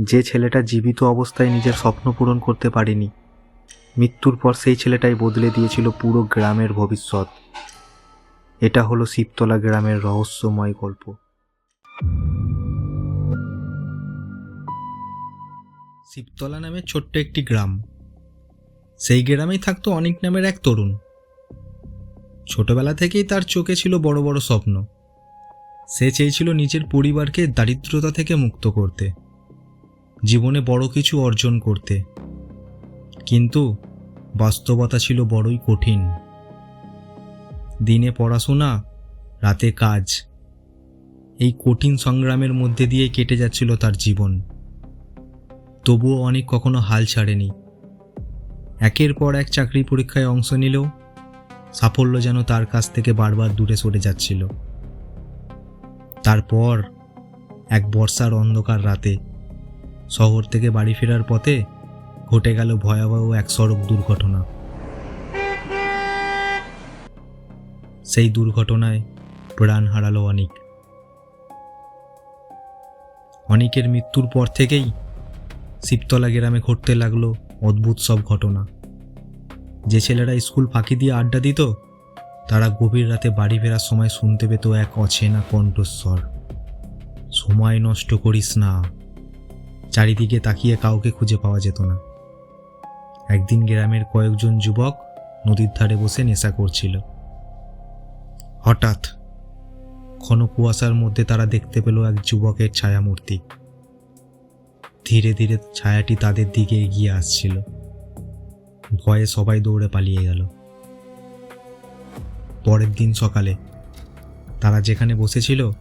যে ছেলেটা জীবিত অবস্থায় নিজের স্বপ্ন পূরণ করতে পারেনি, মৃত্যুর পর সেই ছেলেটাই বদলে দিয়েছিল পুরো গ্রামের ভবিষ্যৎ। এটা হলো শিবতলা গ্রামের রহস্যময় গল্প। শিবতলা নামে ছোট্ট একটি গ্রাম। সেই গ্রামেই থাকতো অনিক নামের এক তরুণ। ছোটবেলা থেকেই তার চোখে ছিল বড় বড় স্বপ্ন। সে চেয়েছিল নিজের পরিবারকে দারিদ্রতা থেকে মুক্ত করতে, জীবনে বড় কিছু অর্জন করতে। কিন্তু বাস্তবতা ছিল বড়ই কঠিন। দিনে পড়াশোনা, রাতে কাজ, এই কঠিন সংগ্রামের মধ্যে দিয়ে কেটে যাচ্ছিল তার জীবন। তবুও অনেক কখনো হাল ছাড়েনি। একের পর এক চাকরি পরীক্ষায় অংশ নিলেও সাফল্য যেন তার কাছ থেকে বারবার দূরে সরে যাচ্ছিল। তারপর এক বর্ষার অন্ধকার রাতে শহর থেকে বাড়ি ফেরার পথে ঘটে গেল ভয়াবহ এক সড়ক দুর্ঘটনা। সেই দুর্ঘটনায় প্রাণ হারালো অনিক। অনিকের মৃত্যুর পর থেকেই শিবতলা গ্রামে ঘটতে লাগলো অদ্ভুত সব ঘটনা। যে ছেলেরা স্কুল ফাঁকি দিয়ে আড্ডা দিত, তারা গভীর রাতে বাড়ি ফেরার সময় শুনতে পেত এক অচেনা কণ্ঠস্বর, সময় নষ্ট করিস না। চারিদিকে তাকিয়ে কাউকে খুঁজে পাওয়া যেত না। একদিন গ্রামের কয়েকজন যুবক নদীর ধারে বসে নেশা করছিল। হঠাৎ ঘন কুয়াশার মধ্যে তারা দেখতে পেল এক যুবকের ছায়ামূর্তি। ধীরে ধীরে ছায়াটি তাদের দিকে এগিয়ে আসছিল। ভয়ে সবাই দৌড়ে পালিয়ে গেল। পরের দিন সকালে তারা যেখানে বসেছিল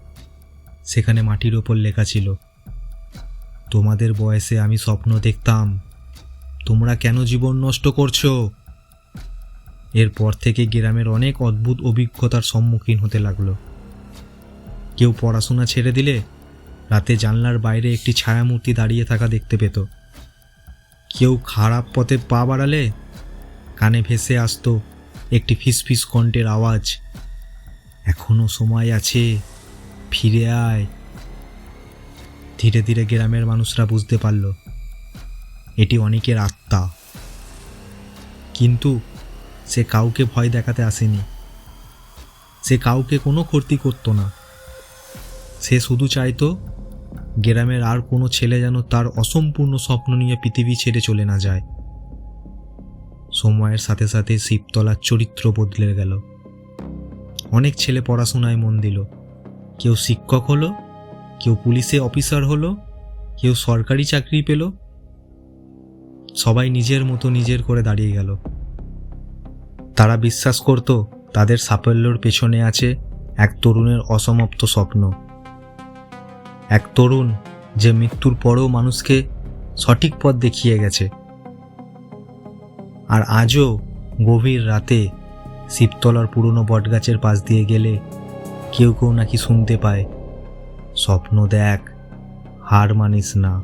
সেখানে মাটির ওপর লেখা ছিল, তোমাদের বয়সে আমি স্বপ্ন দেখতাম, তোমরা কেন জীবন নষ্ট করছো? এরপর থেকে গ্রামের অনেক অদ্ভুত অভিজ্ঞতার সম্মুখীন হতে লাগলো। কেউ পড়াশোনা ছেড়ে দিলে রাতে জানলার বাইরে একটি ছায়ামূর্তি দাঁড়িয়ে থাকা দেখতে পেত। কেউ খারাপ পথে পা বাড়ালে কানে ভেসে আসতো একটি ফিসফিস কণ্ঠের আওয়াজ, এখনো সময় আছে, ফিরে আয়। ধীরে ধীরে গ্রামের মানুষরা বুঝতে পারল এটি অনেকের আত্মা। কিন্তু সে কাউকে ভয় দেখাতে আসেনি। সে কাউকে কোনো ক্ষতি করত না। সে শুধু চাইতো গ্রামের আর কোনো ছেলে যেন তার অসম্পূর্ণ স্বপ্ন নিয়ে পৃথিবী ছেড়ে চলে না যায়। সময়ের সাথে সাথে শিবতলার চরিত্র বদলে গেল। অনেক ছেলে পড়াশোনায় মন দিল। কেউ শিক্ষক হলো, কেউ পুলিশে অফিসার হলো, কেউ সরকারি চাকরি পেল। সবাই নিজের মতো নিজের করে দাঁড়িয়ে গেল। তারা বিশ্বাস করত তাদের সাফল্যের পেছনে আছে এক তরুণের অসমাপ্ত স্বপ্ন। এক তরুণ যে মৃত্যুর পরেও মানুষকে সঠিক পথ দেখিয়ে গেছে। আর আজও গভীর রাতে শিবতলার পুরনো বটগাছের পাশ দিয়ে গেলে কেউ কেউ নাকি শুনতে পায়, স্বপ্ন দেখ, হার মানিস না।